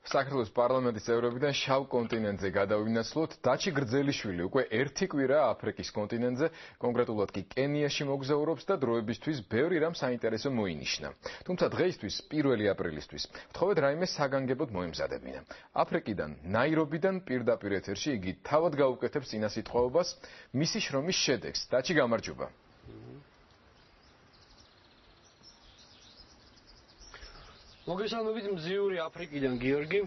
საქართველოს პარლამენტის წევრებიდან შავ კონტინენტზე გადავინაცვლოთ. დაჩი გრძელიშვილი უკვე ერთი კვირაა აფრიკის კონტინენტზე, კონკრეტულად კი კენიაში მოგზაურობს და დროებისთვის ბევრი რამ საინტერესო მოინიშნა. თუმცა დღეისთვის 1 აპრილისთვის ვთხოვეთ რაიმე საგანგებოდ მოემზადებინა. აფრიკიდან, ნაირობიდან პირდაპირ ეთერში იგი თავად გაუკეთებს წინასიტყვაობას მისი შრომის შედეგს. დაჩი გამარჯობა. მოგესალმებით მზიური აფრიკიდან გიორგი.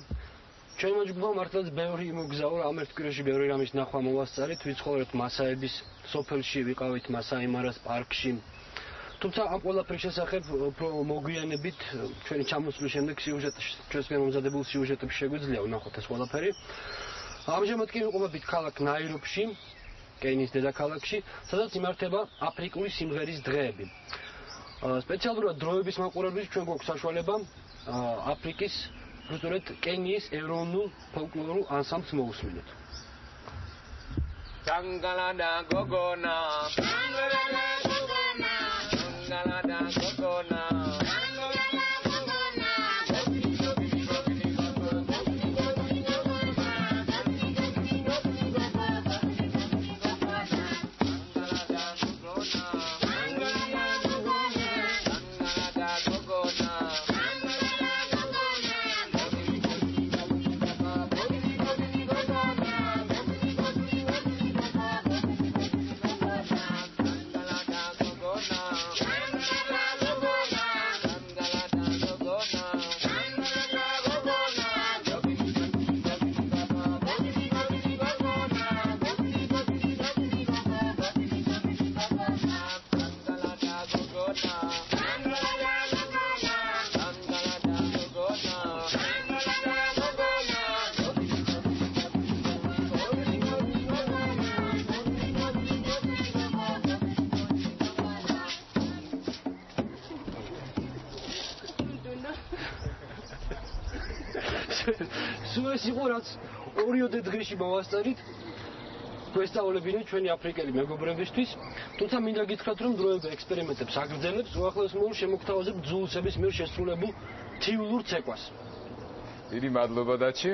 ჩვენმა ჯგუფმა მართლაც ბევრი იმოგზაურა, ამ ერთ კვირაში ბევრი რამის ნახვა მოვასწარით, ვიცხოვრეთ მასაების სოფელში, ვიყავით მასაიმარას პარკში. თუმცა ამ ყველაფრის შესახებ უფრო მოგვიანებით ჩვენი ჩამოსვლის შემდეგ ჩვენს მომზადებულ სიუჟეტებში შეგვიძლია ვნახოთ ეს ყველაფერი. ამჟამად კი ვიყოფებით ქალაქ ნაირობში, კენიის დედაქალაქში, სადაც იმართება აფრიკული სიმღერის დღეები. სპეციალურად დროების მაყურებლებს ჩვენ გვაქვს საშუალება აფრიკის, ზუსტად კენიის ეროვნულ ფოლკლორულ ანსამბლს მოусმინოთ. Tangalada gogona, tangalada gogona, tangalada gogona. სუეს იყო რაც 2 დღეში მოვასწარით გვესწავლებინეთ ჩვენი აფრიკელი მეგობრებისთვის, თუმცა მინდა გითხრათ რომ დროება ექსპერიმენტებს აგრძელებს უახლოეს მოულ შემოგთავაზებ ძულცების მიერ შესრულებულ თიულურ ცეკვას. დიდი მადლობა დაჩი.